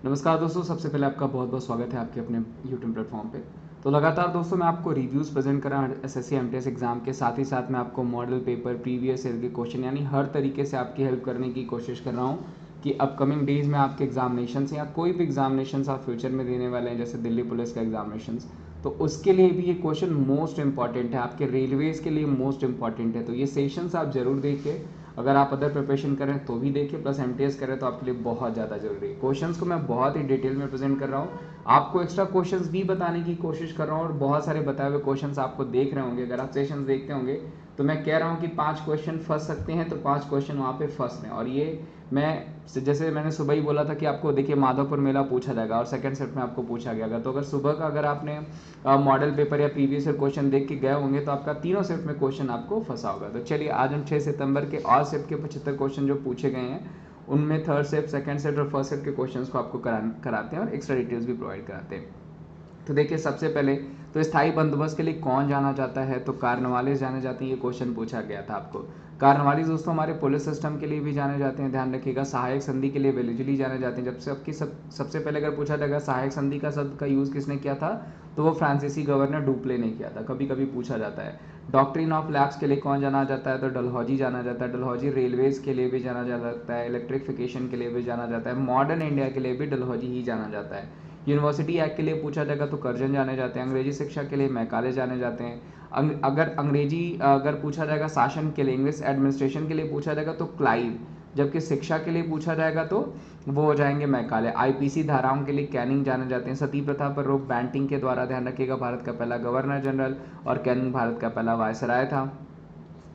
नमस्कार दोस्तों, सबसे पहले आपका बहुत बहुत स्वागत है आपके अपने यूट्यूब प्लेटफॉर्म पे। तो लगातार दोस्तों मैं आपको रिव्यूज़ प्रेजेंट कर रहा हूँ एसएससी एमटीएस एग्ज़ाम के, साथ ही साथ मैं आपको मॉडल पेपर, प्रीवियस ईयर के क्वेश्चन, यानी हर तरीके से आपकी हेल्प करने की कोशिश कर रहा हूँ कि अपकमिंग डेज में आपके एग्जामिनेशन या कोई भी एग्जामिनेशन आप फ्यूचर में देने वाले हैं, जैसे दिल्ली पुलिस का एग्जामिनेशन, तो उसके लिए भी ये क्वेश्चन मोस्ट इंपॉर्टेंट है, आपके रेलवेज़ के लिए मोस्ट इंपॉर्टेंट है। तो ये सेशंस आप जरूर देखिए, अगर आप अदर प्रिपरेशन करें तो भी देखिए, प्लस एमटीएस करें तो आपके लिए बहुत ज़्यादा जरूरी है। क्वेश्चंस को मैं बहुत ही डिटेल में प्रेजेंट कर रहा हूँ, आपको एक्स्ट्रा क्वेश्चंस भी बताने की कोशिश कर रहा हूँ, और बहुत सारे बताए हुए क्वेश्चंस आपको देख रहे होंगे। अगर आप सेशंस देखते होंगे तो मैं कह रहा हूँ कि 5 क्वेश्चन फंस सकते हैं, तो 5 क्वेश्चन वहाँ पे फंस रहे हैं। और ये मैं जैसे मैंने सुबह ही बोला था कि आपको देखिए माधवपुर मेला पूछा जाएगा और सेकंड सेट में आपको पूछा गया। तो अगर सुबह का अगर आपने मॉडल पेपर या प्रीवियस ईयर क्वेश्चन देख के गए होंगे तो आपका तीनों सेट में क्वेश्चन आपको फंसा होगा। तो चलिए आज हम 6 सितंबर के ऑल सेट के 75 क्वेश्चन जो पूछे गए हैं उनमें थर्ड सेट, सेकंड सेट और फर्स्ट सेट के क्वेश्चंस को आपको कराते हैं और एक्स्ट्रा डिटेल्स भी प्रोवाइड कराते हैं। तो देखिए सबसे पहले तो स्थायी बंदोबस्त के लिए कौन जाना जाता है, तो कार्नवालिस जाने जाते हैं। ये क्वेश्चन पूछा गया था आपको। कार्नवालिस दोस्तों हमारे पुलिस सिस्टम के लिए भी जाने जाते हैं, ध्यान रखिएगा। सहायक संधि के लिए वेलिजुली जाने जाते हैं। जब से आपकी सबसे पहले अगर पूछा जाएगा सहायक संधि का शब्द का यूज़ किसने किया था, तो वो फ्रांसीसी गवर्नर डुप्ले ने किया था, कभी कभी पूछा जाता है। डॉक्ट्रिन ऑफ लैब्स के लिए कौन जाना जाता है, तो डलहौजी जाना जाता है। डलहौजी रेलवेज के लिए भी जाना जाता है, इलेक्ट्रिफिकेशन के लिए भी जाना जाता है, मॉडर्न इंडिया के लिए भी डलहौजी ही जाना जाता है। यूनिवर्सिटी एक्ट के लिए पूछा जाएगा तो कर्जन जाने जाते हैं। अंग्रेजी शिक्षा के लिए मैकाले जाने जाते हैं। अगर अंग्रेजी अगर पूछा जाएगा शासन के लिए, इंग्लिश एडमिनिस्ट्रेशन के लिए पूछा जाएगा तो क्लाइव। जबकि शिक्षा के लिए पूछा जाएगा तो वो हो जाएंगे मैकाले। आईपीसी धाराओं के लिए कैनिंग जाने जाते हैं। सती प्रथा पर रोक बैंटिंग के द्वारा, ध्यान रखिएगा, भारत का पहला गवर्नर जनरल, और कैनिंग भारत का पहला वायसराय था।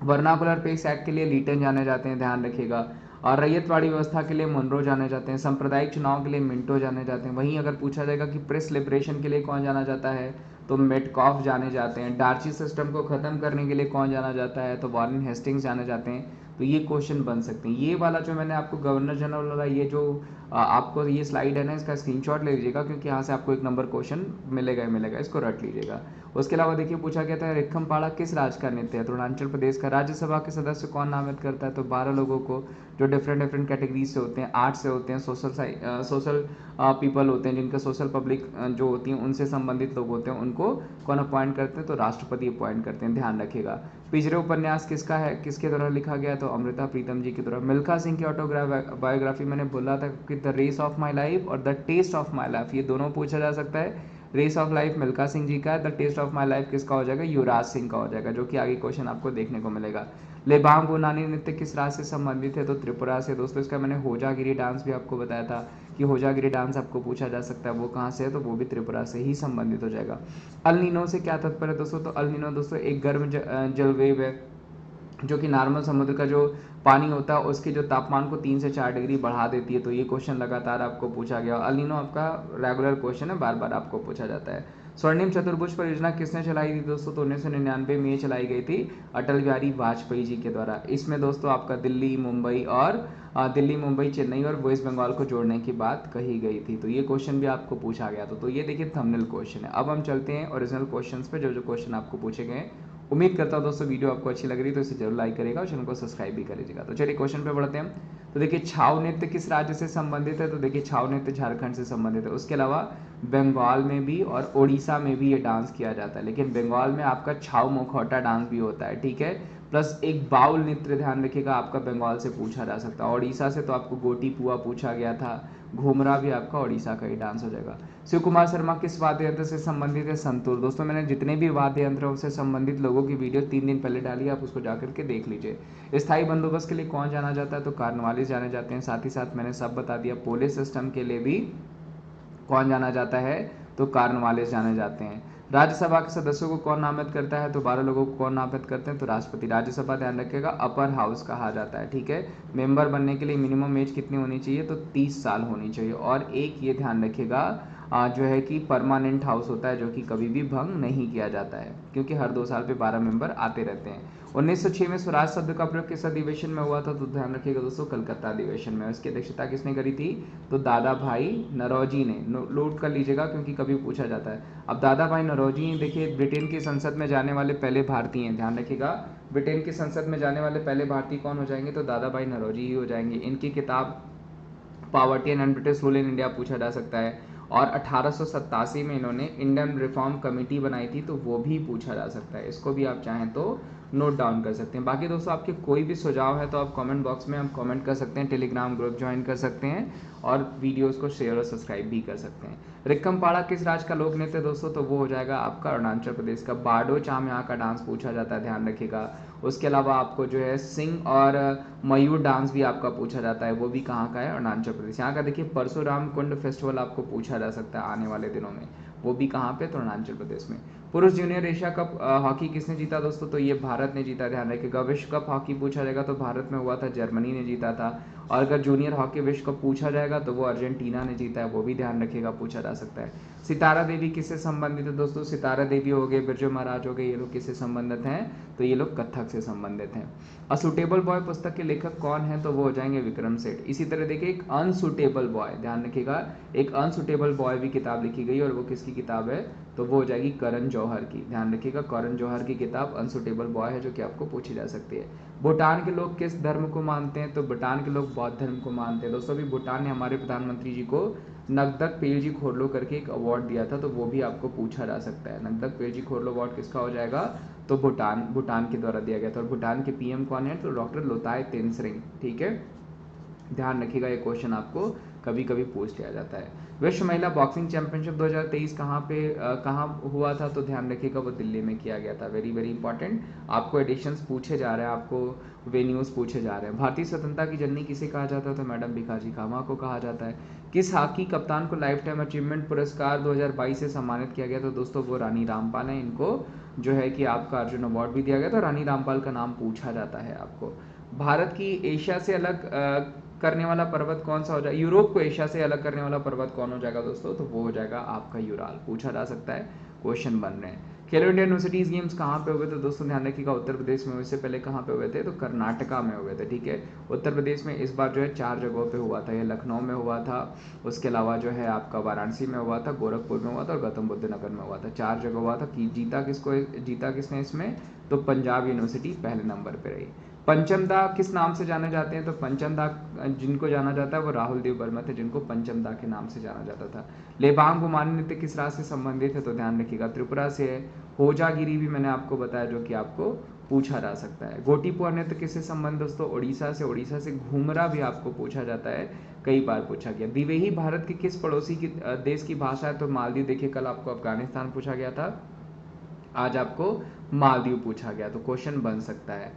वर्नाकुलर पेस एक्ट के लिए लीटन जाने जाते हैं, ध्यान रखिएगा। और रैयतवाड़ी व्यवस्था के लिए मुनरो जाने जाते हैं। सांप्रदायिक चुनाव के लिए मिंटो जाने जाते हैं। वहीं अगर पूछा जाएगा कि प्रेस लिबरेशन के लिए कौन जाना जाता है, तो मेटकॉफ जाने जाते हैं। डार्ची सिस्टम को खत्म करने के लिए कौन जाना जाता है, तो वॉरेन हेस्टिंग्स जाने जाते हैं। तो ये क्वेश्चन बन सकते हैं। ये वाला जो मैंने आपको गवर्नर जनरल वाला, ये जो आपको ये स्लाइड है ना, इसका स्क्रीनशॉट ले लीजिएगा, क्योंकि यहाँ से आपको एक नंबर क्वेश्चन मिलेगा ही मिलेगा, इसको रट लीजिएगा। उसके अलावा देखिए पूछा गया था रिखमपाड़ा किस राज्य का नृत्य है, तो अरुणाचल प्रदेश का। राज्यसभा के सदस्य कौन नामित करता है, तो 12 लोगों को, जो डिफरेंट डिफरेंट कैटेगरीज से होते हैं। आर्ट से होते हैं, सोशल पीपल होते हैं, जिनका सोशल पब्लिक जो होती हैं उनसे संबंधित लोग होते हैं, उनको कौन अपॉइंट करते हैं, तो राष्ट्रपति अपॉइंट करते हैं, ध्यान रखिएगा। पिछड़े उपन्यास किसका है, किसके द्वारा लिखा गया है, तो अमृता प्रीतम जी के द्वारा। मिल्खा सिंह की ऑटोबायोग्राफी मैंने बोला था कि the race of my life और the test of my life, ये दोनों पूछा जा सकता है। Race of life Milkha Singh ji का है, the test of my life किसका हो जाएगा, युवराज सिंह का हो जाएगा, जो कि आगे क्वेश्चन आपको देखने को मिलेगा। लेबांग गुनानी नृत्य किस राज्य से संबंधित है, तो त्रिपुरा से। दोस्तों इसका मैंने होजागिरी डांस भी आपको बताया था कि होजागिरी डांस आपको पूछा जा सकता है वो कहाँ से है, तो वो भी त्रिपुरा से ही संबंधित हो जाएगा। अल नीनो से क्या तात्पर्य है दोस्तों, तो अल नीनो दोस्तों एक गर्म जलवेव है, जो कि नॉर्मल समुद्र का जो पानी होता है उसके जो तापमान को 3 से 4 डिग्री बढ़ा देती है। तो ये क्वेश्चन लगातार आपको पूछा गया। अल नीनो आपका रेगुलर क्वेश्चन है, बार बार आपको पूछा जाता है। स्वर्णिम चतुर्भुज परियोजना किसने चलाई थी दोस्तों, तो 1999 में ये चलाई गई थी अटल बिहारी वाजपेयी जी के द्वारा। इसमें दोस्तों आपका दिल्ली मुंबई और दिल्ली मुंबई चेन्नई और वेस्ट बंगाल को जोड़ने की बात कही गई थी। तो ये क्वेश्चन भी आपको पूछा गया था। तो ये देखिए थंबनेल क्वेश्चन है। अब हम चलते हैं ओरिजिनल क्वेश्चन पे, जो जो क्वेश्चन आपको पूछे गए। उम्मीद करता हूँ दोस्तों वीडियो आपको अच्छी लग रही है, तो इसे जरूर लाइक करेगा और चैनल को सब्सक्राइब भी कर लीजिएगा। तो चलिए क्वेश्चन पे बढ़ते हैं। तो देखिए छाव नृत्य किस राज्य से संबंधित है, तो देखिए छाव नृत्य झारखंड से संबंधित है। उसके अलावा बंगाल में भी और ओडिशा में भी ये डांस किया जाता है, लेकिन बंगाल में आपका छाव मुखौटा डांस भी होता है, ठीक है। प्लस एक बाउल नृत्य, ध्यान रखिएगा, आपका बंगाल से पूछा जा सकता है। ओडिशा से तो आपको गोटी पुआ पूछा गया था। घूमरा भी आपका ओडिशा का ही डांस हो जाएगा। शिव कुमार शर्मा किस वाद्य यंत्र से संबंधित है, संतूर। दोस्तों मैंने जितने भी वाद्य यंत्रों से संबंधित लोगों की वीडियो 3 दिन पहले डाली, आप उसको जाकर के देख लीजिए। स्थायी बंदोबस्त के लिए कौन जाना जाता है, तो कार्नवालिस जाने जाते हैं। साथ ही साथ मैंने सब बता दिया। पुलिस सिस्टम के लिए भी कौन जाना जाता है, तो कार्नवालिस जाने जाते हैं। राज्यसभा के सदस्यों को कौन नामित करता है, तो 12 लोगों को कौन नामित करते हैं, तो राष्ट्रपति। राज्यसभा ध्यान रखिएगा अपर हाउस कहा जाता है, ठीक है। मेंबर बनने के लिए मिनिमम एज कितनी होनी चाहिए, तो 30 साल होनी चाहिए। और एक ये ध्यान रखिएगा जो है कि परमानेंट हाउस होता है, जो कि कभी भी भंग नहीं किया जाता है, क्योंकि हर 2 साल पे 12 मेंबर आते रहते हैं। 1906 में स्वराज शब्द का प्रयोग किस अधिवेशन में हुआ था, तो ध्यान रखिएगा दोस्तों कलकत्ता अधिवेशन में। इसकी अध्यक्षता किसने करी थी, तो दादा भाई नौरोजी ने। नोट कर लीजिएगा क्योंकि कभी पूछा जाता है। अब दादा भाई नौरोजी देखिए ब्रिटेन की संसद में जाने वाले पहले भारतीय हैं, ध्यान रखिएगा। ब्रिटेन की संसद में जाने वाले पहले भारतीय कौन हो जाएंगे, तो दादा भाई नौरोजी ही हो जाएंगे। इनकी किताब poverty and British rule in India पूछा जा सकता है। और 1887 में इन्होंने इंडियन रिफॉर्म कमेटी बनाई थी, तो वो भी पूछा जा सकता है। इसको भी आप चाहें तो नोट डाउन कर सकते हैं। बाकी दोस्तों आपके कोई भी सुझाव है तो आप कमेंट बॉक्स में आप कमेंट कर सकते हैं, टेलीग्राम ग्रुप ज्वाइन कर सकते हैं और वीडियोस को शेयर और सब्सक्राइब भी कर सकते हैं। रिक्कमपाड़ा किस राज्य का लोक नृत्य दोस्तों, तो वो हो जाएगा आपका अरुणाचल प्रदेश का। बारडो चाम यहाँ का डांस पूछा जाता है, ध्यान रखिएगा। उसके अलावा आपको जो है सिंह और मयूर डांस भी आपका पूछा जाता है, वो भी कहाँ का है, अरुणाचल प्रदेश। यहाँ का देखिए परशुराम कुंड फेस्टिवल आपको पूछा जा सकता है आने वाले दिनों में, वो भी कहाँ पे, तो अरुणाचल प्रदेश में। पुरुष जूनियर एशिया कप हॉकी किसने जीता दोस्तों, तो ये भारत ने जीता, ध्यान रखिएगा। विश्व कप हॉकी पूछा जाएगा तो भारत में हुआ था, जर्मनी ने जीता था। और अगर जूनियर हॉकी विश्व कप पूछा जाएगा तो वो अर्जेंटीना ने जीता है, वो भी ध्यान रखिएगा, पूछा जा सकता है। सितारा देवी किससे संबंधित है दोस्तों, सितारा देवी हो गए, बिरजू महाराज हो गए, ये लोग किससे संबंधित हैं, तो ये लोग कथक से संबंधित हैं। अ सुटेबल बॉय पुस्तक के लेखक कौन है, तो वो हो जाएंगे विक्रम सेठ। इसी तरह देखिए एक अनसुटेबल बॉय, ध्यान रखिएगा, एक अनसुटेबल बॉय भी किताब लिखी गई और वो किसकी किताब है, तो वो हो जाएगी करण जौहर की। ध्यान रखिएगा, करण जौहर की किताब अनसुटेबल बॉय है, जो कि आपको पूछी जा सकती है। भूटान के लोग किस धर्म को मानते हैं, तो भूटान के लोग बौद्ध धर्म को मानते हैं। दोस्तों अभी भूटान ने हमारे प्रधानमंत्री जी को नगदक पेलजी खोरलो करके एक अवार्ड दिया था, तो वो भी आपको पूछा जा सकता है। नगदक पेलजी खोरलो अवार्ड किसका हो जाएगा, तो भूटान के द्वारा दिया गया था। और भूटान के पीएम कौन है, तो डॉक्टर लोताय तेंसरिंग, ठीक है, ध्यान रखिएगा, ये क्वेश्चन आपको कभी कभी पूछ लिया जाता है। विश्व महिला बॉक्सिंग चैंपियनशिप 2023 कहाँ हुआ था, तो ध्यान रखिएगा वो दिल्ली में किया गया था। वेरी वेरी इंपॉर्टेंट, आपको एडिशंस पूछे जा रहे हैं, आपको वेन्यूज पूछे जा रहे हैं। भारतीय स्वतंत्रता की जननी किसे कहा जाता है, तो मैडम भिखाजी कामा को कहा जाता है। किस हॉकी कप्तान को लाइफ टाइम अचीवमेंट पुरस्कार 2022 से सम्मानित किया गया, तो दोस्तों वो रानी रामपाल है। इनको जो है कि आपका अर्जुन अवार्ड भी दिया गया था। रानी रामपाल का नाम पूछा जाता है आपको। भारत की एशिया से अलग करने वाला पर्वत कौन सा हो जाएगा, यूरोप को एशिया से अलग करने वाला पर्वत कौन हो जाएगा दोस्तों, तो वो हो जाएगा आपका यूराल, पूछा जा सकता है, क्वेश्चन बन रहे हैं। खेलो इंडिया यूनिवर्सिटीज गेम्स कहाँ पे हुए थे दोस्तों, ध्यान रखिएगा उत्तर प्रदेश में। इससे पहले कहाँ पे हुए थे, तो कर्नाटका में हुए थे, ठीक है। उत्तर प्रदेश में इस बार जो है 4 जगहों पे हुआ था। ये लखनऊ में हुआ था, उसके अलावा जो है आपका वाराणसी में हुआ था, गोरखपुर में हुआ था और गौतम बुद्ध नगर में हुआ था। 4 जगह हुआ था। कि जीता किसने इसमें, तो पंजाब यूनिवर्सिटी पहले नंबर पर रही। पंचमदा किस नाम से जाने जाते हैं, तो पंचमदा जिनको जाना जाता है वो राहुल देव वर्मा थे, जिनको पंचमदा के नाम से जाना जाता था। लेबांग गुमानी नृत्य किस राज्य से संबंधित है, तो ध्यान रखिएगा त्रिपुरा से है। होजागिरी भी मैंने आपको बताया, जो कि आपको पूछा जा सकता है। गोटीपुआ नृत्य किससे संबंधित दोस्तों, उड़ीसा से। उड़ीसा से घूमरा भी आपको पूछा जाता है, कई बार पूछा गया। दिवेही भारत के किस पड़ोसी की देश की भाषा है, तो मालदीव। देखिए कल आपको अफगानिस्तान पूछा गया था, आज आपको मालदीव पूछा गया, तो क्वेश्चन बन सकता है।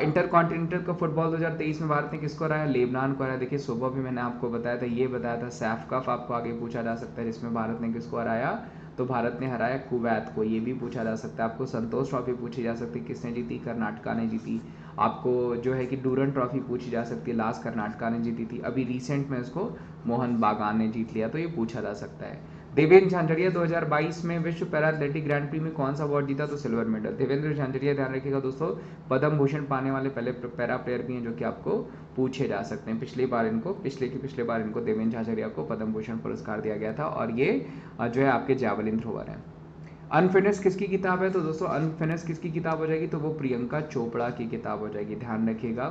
इंटर कॉन्टिनेंटल का फुटबॉल 2023 में भारत ने किसको हराया, लेबनान को हराया। देखिए सुबह भी मैंने आपको बताया था, ये बताया था सैफ कप आपको आगे पूछा जा सकता है, जिसमें भारत ने किसको हराया, तो भारत ने हराया कुवैत को, ये भी पूछा जा सकता है। आपको संतोष ट्रॉफी पूछी जा सकती है, किसने जीती, कर्नाटका ने जीती। आपको जो है कि डूरन ट्रॉफी पूछी जा सकती है, लास्ट कर्नाटका ने जीती थी। अभी रिसेंट में इसको मोहन बागान ने जीत लिया, तो ये पूछा जा सकता है। देवेंद्र झांझड़िया 2022 में विश्व पैरा एथलेटिक ग्रैंड प्री में कौन सा अवार्ड जीता, तो सिल्वर मेडल। देवेंद्र झांझड़िया ध्यान रखिएगा दोस्तों, पद्म भूषण पाने वाले पहले पैरा प्लेयर भी हैं, जो कि आपको पूछे जा सकते हैं। पिछले बार इनको देवेंद्र झांझड़िया को पद्म भूषण पुरस्कार दिया गया था, और ये जो है आपके जैवलिन थ्रोवर हैं। अनफिनिश किसकी किताब है, तो दोस्तों अनफिनिश किसकी किताब हो जाएगी, तो वो प्रियंका चोपड़ा की किताब हो जाएगी, ध्यान रखिएगा,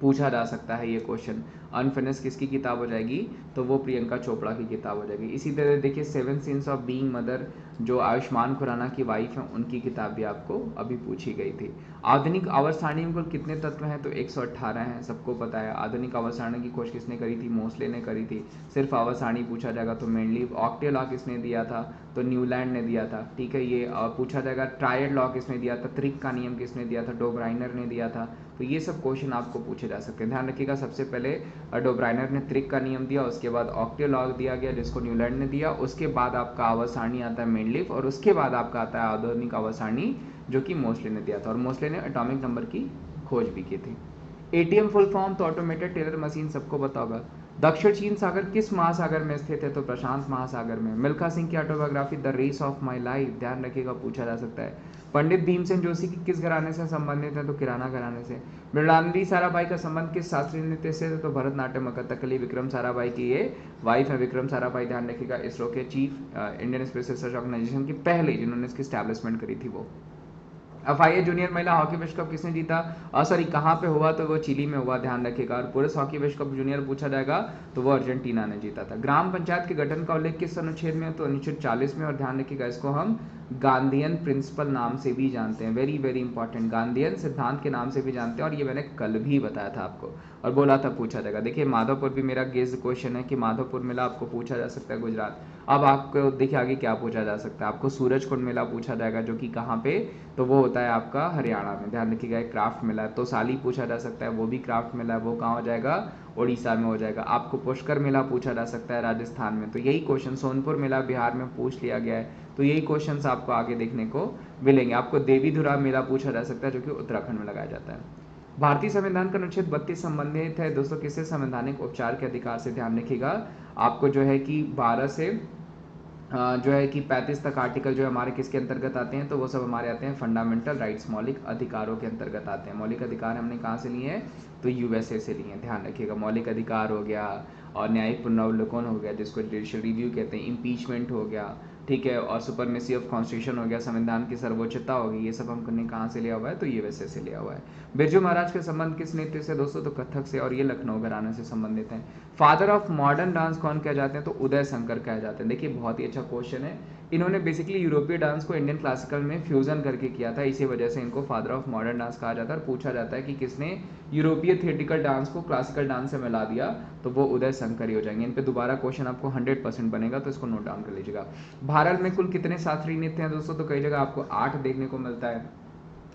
पूछा जा सकता है ये क्वेश्चन। अनफिनिश किसकी किताब हो जाएगी, तो वो प्रियंका चोपड़ा की किताब हो जाएगी। इसी तरह देखिए 7 सिंस ऑफ बीइंग मदर, जो आयुष्मान खुराना की वाइफ है, उनकी किताब भी आपको अभी पूछी गई थी। आधुनिक आवर्त सारणी में कुल कितने तत्व हैं, तो 118 हैं, सबको पता है। आधुनिक आवर्त सारणी की खोज किसने करी थी, मोस्ले ने करी थी। सिर्फ आवर्त सारणी पूछा जाएगा तो मेनली ऑक्टेव लॉ किसने दिया था, तो न्यूलैंड ने दिया था, ठीक है। ये पूछा जाएगा ट्रायड लॉ किसने दिया था, त्रिक का नियम किसने दिया था, डोब्राइनर ने दिया था। तो ये सब क्वेश्चन आपको पूछे जा सकते हैं, ध्यान रखिएगा। सबसे पहले डोब्राइनर ने त्रिक का नियम दिया, उसके बाद ऑक्टेव लॉ दिया गया, जिसको न्यूलैंड ने दिया। उसके बाद आपका आवर्त सारणी आता है मेनलिफ, और उसके बाद आपका आता है आधुनिक आवर्त सारणी, जो कि मोस्ले ने दिया था, और मोस्ले ने एटॉमिक नंबर की खोज भी की थी। एटीएम फुल फॉर्म, तो ऑटोमेटेड टेलर मशीन, सबको पता होगा। दक्षिण चीन सागर किस महासागर में स्थित है, तो प्रशांत महासागर में। मिल्खा सिंह की autobiography the race of my life, ध्यान रखिएगा, पूछा जा सकता है। पंडित भीमसेन जोशी की किस घराने से संबंधित है, तो किराना घराने से। मृणालिनी साराभाई का संबंध किस शास्त्रीय नृत्य से, तो भरतनाट्यम कथकली। विक्रम साराभाई की ये वाइफ है, विक्रम साराभाई, ध्यान रखिएगा, इसरो के chief, Indian Space Research Organisation के पहले जिन्होंने इसकी स्टैब्लिशमेंट करी थी वो। FIA जूनियर महिला हॉकी विश्व कप किसने जीता? सॉरी, कहाँ पे हुआ? तो वो चिली में हुआ, ध्यान रखिएगा। और पुरुष हॉकी विश्व कप जूनियर पूछा जाएगा तो वो अर्जेंटीना ने जीता था। ग्राम पंचायत के गठन का उल्लेख किस अनुच्छेद में? तो अनुच्छेद 40 में। और ध्यान रखिएगा, इसको हम गांधीयन प्रिंसिपल नाम से भी जानते हैं। वेरी वेरी इंपॉर्टेंट, गांधीयन सिद्धांत के नाम से भी जानते हैं। और ये मैंने कल भी बताया था आपको और बोला था पूछा जाएगा। देखिए माधवपुर भी मेरा गेस क्वेश्चन है कि माधवपुर मेला आपको पूछा जा सकता है गुजरात। अब आपको देखिए आगे क्या पूछा जा सकता है, आपको सूरजकुंड मेला पूछा जाएगा जो कि कहाँ पे? तो वो होता है आपका हरियाणा में। ध्यान रखिएगा, एक क्राफ्ट मेला है। तो साली पूछा जा सकता है, वो भी क्राफ्ट मेला है, वो कहाँ हो जाएगा? उड़ीसा में हो जाएगा। आपको पुष्कर मेला पूछा जा सकता है राजस्थान में। तो यही क्वेश्चन, सोनपुर मेला बिहार में पूछ लिया गया है। तो यही क्वेश्चन आपको आगे देखने को मिलेंगे। आपको देवीधुरा मेला पूछा जा सकता है जो कि उत्तराखंड में लगाया जाता है। भारतीय संविधान का अनुच्छेद 32 संबंधित है दोस्तों किससे? संवैधानिक उपचार के अधिकार से। ध्यान रखिएगा, आपको जो है कि 12 से जो है कि 35 तक आर्टिकल जो है हमारे किसके अंतर्गत आते हैं? तो वो सब हमारे आते हैं फंडामेंटल राइट्स, मौलिक अधिकारों के अंतर्गत आते हैं। मौलिक अधिकार हमने कहाँ से लिए हैं? तो USA से लिए हैं। ध्यान रखिएगा, मौलिक अधिकार हो गया और न्यायिक पुनरावलोकन हो गया जिसको जुडिशियल रिव्यू कहते हैं, इम्पीचमेंट हो गया, ठीक है, और सुपरमेसी ऑफ कॉन्स्टिट्यूशन हो गया, संविधान की सर्वोच्चता होगी। ये सब हमने कहाँ से लिया हुआ है? तो USA से लिया हुआ है। बिरजू महाराज के संबंध किस नृत्य से दोस्तों? तो कथक से। और ये लखनऊ घराने से संबंधित हैं। फादर ऑफ मॉडर्न डांस कौन कहे जाते हैं? तो उदय शंकर कहे जाते हैं। देखिए बहुत ही अच्छा क्वेश्चन है। इन्होंने बेसिकली यूरोपीय डांस को इंडियन क्लासिकल में फ्यूजन करके किया था, इसी वजह से इनको फादर ऑफ मॉडर्न डांस कहा जाता है। और पूछा जाता है कि किसने यूरोपीय थिएटिकल डांस को क्लासिकल डांस से मिला दिया? तो वो उदय शंकर ही हो जाएंगे। इन पे दोबारा क्वेश्चन आपको 100% बनेगा, तो इसको नोट डाउन कर लीजिएगा। भारत में कुल कितने शास्त्रीय नृत्य हैं दोस्तों? तो कई जगह आपको 8 देखने को मिलता है।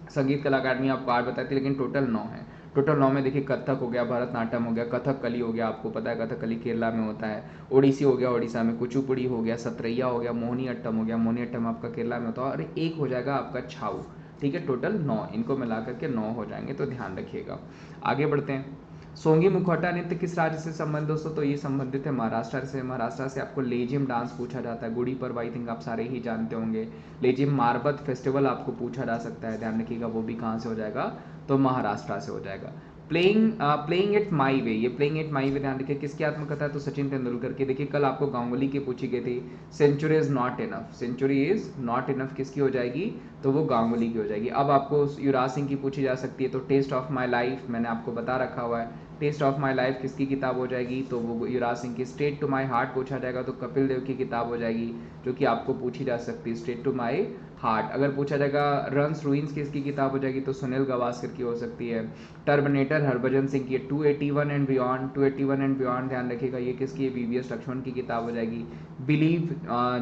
संगीत कला अकादमी आपको 8 बताती है, लेकिन टोटल 9 है। टोटल 9 में देखिए कथक हो गया, भरतनाट्यम हो गया, कथकली हो गया, आपको पता है कथकली केरला में होता है, ओडिसी हो गया ओडिशा में, कुचिपुड़ी हो गया, सत्रैया हो गया, मोहिनी अट्टम हो गया, मोहिनी अट्टम आपका केरला में होता है, और एक हो जाएगा आपका छाऊ। ठीक है, टोटल 9, इनको मिला करके 9 हो जाएंगे, तो ध्यान रखिएगा। आगे बढ़ते हैं। सोंगी मुखौटा नृत्य किस राज्य से संबंधित दोस्तों? तो ये संबंधित है महाराष्ट्र से। महाराष्ट्र से आपको लेजिम डांस पूछा जाता है। गुड़ी पर्व आई थिंक आप सारे ही जानते होंगे। लेजिम मारबत फेस्टिवल आपको पूछा जा सकता है, ध्यान रखिएगा, वो भी कहाँ से हो जाएगा? तो महाराष्ट्र से हो जाएगा। प्लेइंग इट माई वे, ये प्लेइंग इट माई वे ध्यान रखिए किसकी आत्मकथा है? तो सचिन तेंदुलकर की। देखिए कल आपको गांगुली की पूछी गई थी, century is not enough, century is not enough किसकी हो जाएगी? तो वो गांगुली की हो जाएगी। अब आपको युवराज सिंह की पूछी जा सकती है, तो टेस्ट ऑफ माई लाइफ मैंने आपको बता रखा हुआ है। टेस्ट ऑफ माई लाइफ किसकी किताब हो जाएगी? तो वो युवराज सिंह की। स्ट्रेट टू माई हार्ट पूछा जाएगा तो कपिल देव की किताब हो जाएगी, जो कि आपको पूछी जा सकती है, स्ट्रेट टू माई हार्ट। अगर पूछा जाएगा रन्स रूइंस किसकी किताब हो जाएगी? तो सुनील गावस्कर की हो सकती है। टर्मिनेटर हरभजन सिंह की। 281 एंड बियॉन्ड, 281 एंड बियॉन्ड ध्यान रखिएगा, ये किसकी है? VVS लक्ष्मण की किताब हो जाएगी। बिलीव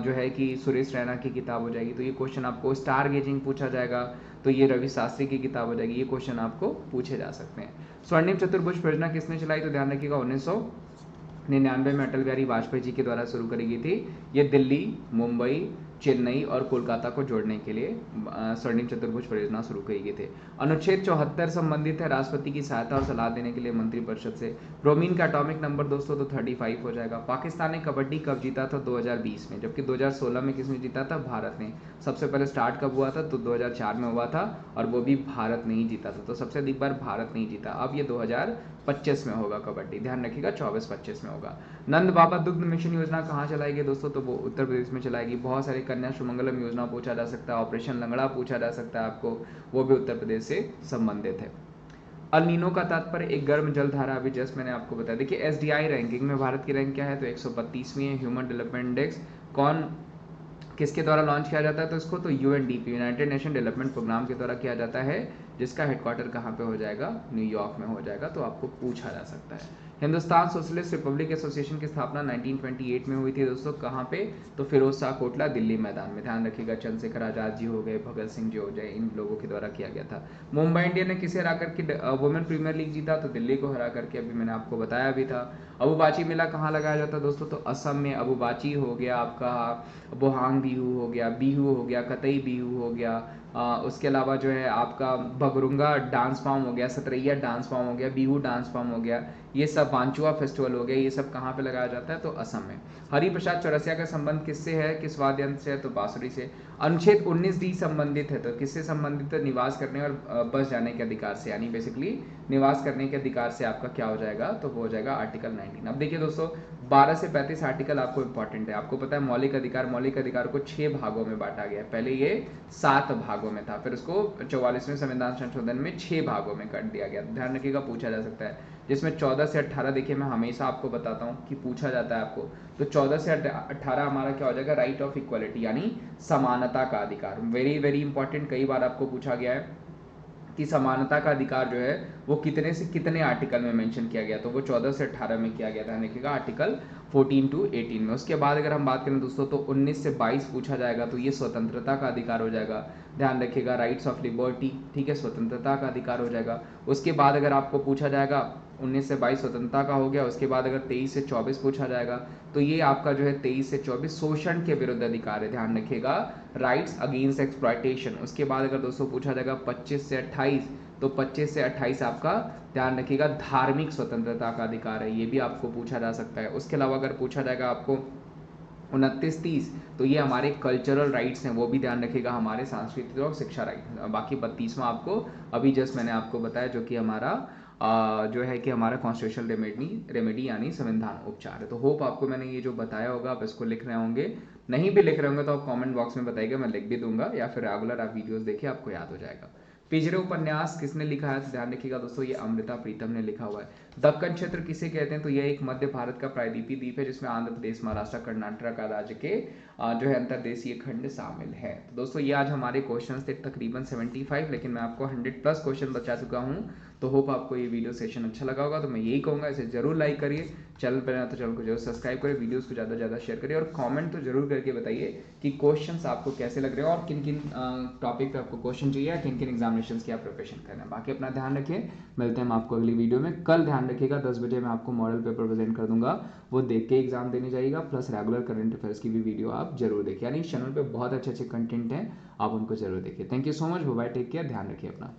जो है कि सुरेश रैना की किताब हो जाएगी। तो ये क्वेश्चन आपको स्टार गेजिंग पूछा जाएगा, तो ये रवि शास्त्री की किताब हो जाएगी। ये क्वेश्चन आपको पूछे जा सकते हैं। स्वर्णिम चतुर्भुज परियोजना किसने चलाई? तो ध्यान रखिएगा 1999 में अटल बिहारी वाजपेयी जी के द्वारा शुरू करी गई थी। ये दिल्ली, मुंबई, चेन्नई और कोलकाता को जोड़ने के लिए स्वर्णिम चतुर्भुज परियोजना शुरू की गई थी। अनुच्छेद 74 संबंधित है राष्ट्रपति की सहायता और सलाह देने के लिए मंत्रिपरिषद से। ब्रोमीन का एटॉमिक नंबर दोस्तों तो 35 हो जाएगा। पाकिस्तान ने कबड्डी कब जीता था? 2020 में, जबकि 2016 में किसने जीता था? भारत ने। सबसे पहले स्टार्ट कब हुआ था? तो 2004 में हुआ था, और वो भी भारत ने ही जीता था। तो सबसे अधिक बार भारत नहीं जीता। अब ये 2025 में होगा कबड्डी, ध्यान रखिएगा 24-25 में होगा। नंद बाबा दुग्ध मिशन योजना कहाँ चलाएगी दोस्तों? तो वो उत्तर प्रदेश में चलाएगी। बहुत सारे कन्या सुमंगलम योजना पूछा जा सकता है, ऑपरेशन लंगड़ा पूछा जा सकता है आपको, वो भी उत्तर प्रदेश से संबंधित है। अल नीनो का तात्पर्य एक गर्म जलधारा, अभी जस्ट मैंने आपको बताया। देखिए SDI रैंकिंग में भारत की रैंक क्या है? तो 132वीं है। ह्यूमन डेवलपमेंट इंडेक्स कौन किसके द्वारा लॉन्च किया जाता है? तो इसको तो UNDP, United Nation Development Programme के द्वारा किया जाता है, जिसका हेडक्वार्टर कहाँ पे हो जाएगा? न्यूयॉर्क में हो जाएगा। तो आपको पूछा जा सकता है। हिंदुस्तान सोशलिस्ट रिपब्लिक एसोसिएशन की स्थापना 1928 में हुई थी दोस्तों, कहाँ पे? तो फिरोज शाह कोटला दिल्ली मैदान में। ध्यान रखिएगा, चंद्रशेखर आजाद जी हो गए, भगत सिंह जी हो गए, इन लोगों के द्वारा किया गया था। मुंबई इंडियन ने किसे हरा करके वुमेन प्रीमियर लीग जीता? तो दिल्ली को हरा करके, अभी मैंने आपको बताया भी था। अबुबाची मेला कहाँ लगाया जाता है दोस्तों? तो असम में। अबुबाची हो गया आपका, बोहांग बिहू हो गया, बिहू हो गया, कतई बिहू हो गया, उसके अलावा जो है आपका बगरुंगा डांस फॉर्म हो गया, सतरैया डांस फॉर्म हो गया, बिहू डांस फॉर्म हो गया, ये सब वांचुआ फेस्टिवल हो गया, ये सब कहाँ पे लगाया जाता है? तो असम में। हरिप्रसाद चौरसिया का संबंध किससे है? किस वाद्य यंत्र से है? तो बांसुरी से। अनुच्छेद 19D संबंधित है, तो किससे संबंधित है? निवास करने और बस जाने के अधिकार से, यानी बेसिकली निवास करने के अधिकार से आपका क्या हो जाएगा, तो वो हो जाएगा आर्टिकल 19। अब देखिए दोस्तों 12 से 35 आर्टिकल आपको इंपॉर्टेंट है। आपको पता है मौलिक अधिकार को 6 भागों में बांटा गया है। पहले ये 7 भागों में था, फिर उसको 44वें संविधान संशोधन में 6 भागों में कर दिया गया। ध्यान रखिएगा, पूछा जा सकता है, जिसमें 14 से 18 देखिए मैं हमेशा आपको बताता हूँ कि पूछा जाता है आपको, तो 14 से 18 हमारा क्या हो जाएगा, राइट ऑफ इक्वलिटी यानी समानता का अधिकार। वेरी वेरी इंपॉर्टेंट, कई बार आपको पूछा गया है कि समानता का अधिकार जो है वो कितने से कितने आर्टिकल में मेंशन किया गया, तो वो 14 से 18 में किया गया था, देखिएगा आर्टिकल 14 to 18 में। उसके बाद अगर हम बात करें दोस्तों तो 19 से 22 पूछा जाएगा, तो ये स्वतंत्रता का अधिकार हो जाएगा। ध्यान रखिएगा, राइट्स ऑफ लिबर्टी, ठीक है, स्वतंत्रता का अधिकार हो जाएगा। उसके बाद अगर आपको पूछा जाएगा 19 से 22 स्वतंत्रता का हो गया, उसके बाद अगर 23 से 24 पूछा जाएगा तो ये आपका जो है 23 से 24 शोषण के विरुद्ध अधिकार है। ध्यान रखिएगा, राइट्स अगेंस्ट एक्सप्लॉयटेशन। उसके बाद अगर दोस्तों पूछा जाएगा 25 से 28, तो 25 से 28 आपका ध्यान रखिएगा धार्मिक स्वतंत्रता का अधिकार है, ये भी आपको पूछा जा सकता है। उसके अलावा अगर पूछा जाएगा आपको 29-30, तो ये हमारे कल्चरल राइट्स हैं, वो भी ध्यान रखिएगा, हमारे सांस्कृतिक और शिक्षा राइट। बाकी 32वां आपको अभी जस्ट मैंने आपको बताया, जो कि हमारा जो है कि हमारा कॉन्स्टिट्यूशनल रेमेडी यानी संविधान उपचार है। तो होप आपको मैंने ये जो बताया होगा आप इसको लिख रहे होंगे, नहीं भी लिख रहे होंगे तो आप कमेंट बॉक्स में बताइएगा, मैं लिख भी दूंगा, या फिर रेगुलर आप वीडियोस देखिए आपको याद हो जाएगा। पिछड़े उपन्यास किसने लिखा है, तो ध्यान रखिएगा दोस्तों ये अमृता प्रीतम ने लिखा हुआ है। दक्कन क्षेत्र किसे कहते हैं, तो यह एक मध्य भारत का प्रायद्वीपीय द्वीप है जिसमें आंध्र प्रदेश, महाराष्ट्र, कर्नाटक राज्य के जो है अंतर्देशीय खंड शामिल है। तो दोस्तों ये आज हमारे क्वेश्चंस थे तकरीबन 75, लेकिन मैं आपको 100+ क्वेश्चन बता चुका हूँ। तो होप आपको ये वीडियो सेशन अच्छा लगा होगा। तो मैं यही कहूँगा, इसे जरूर लाइक करिए, चैनल पर तो चैनल को जरूर सब्सक्राइब करिए, वीडियोस को ज़्यादा से ज़्यादा शेयर करिए, और कमेंट तो जरूर करके बताइए कि क्वेश्चंस आपको कैसे लग रहे हैं और किन किन टॉपिक पे आपको क्वेश्चन चाहिए, या किन किन एग्जामिनेशंस की आप प्रिपरेशन कर रहे हैं। बाकी अपना ध्यान रखिए, मिलते हैं हम आपको अगली वीडियो में। कल ध्यान रखिएगा 10 बजे मैं आपको मॉडल पेपर प्रेजेंट कर दूंगा, वो देख के एग्जाम देने जाइएगा, प्लस रेगुलर करंट अफेयर्स की भी वीडियो आप जरूर देखिए। यानी इस चैनल पर बहुत अच्छे अच्छे कंटेंट हैं, आप उनको जरूर देखिए। Thank you so much, bye, take care, ध्यान रखिए अपना।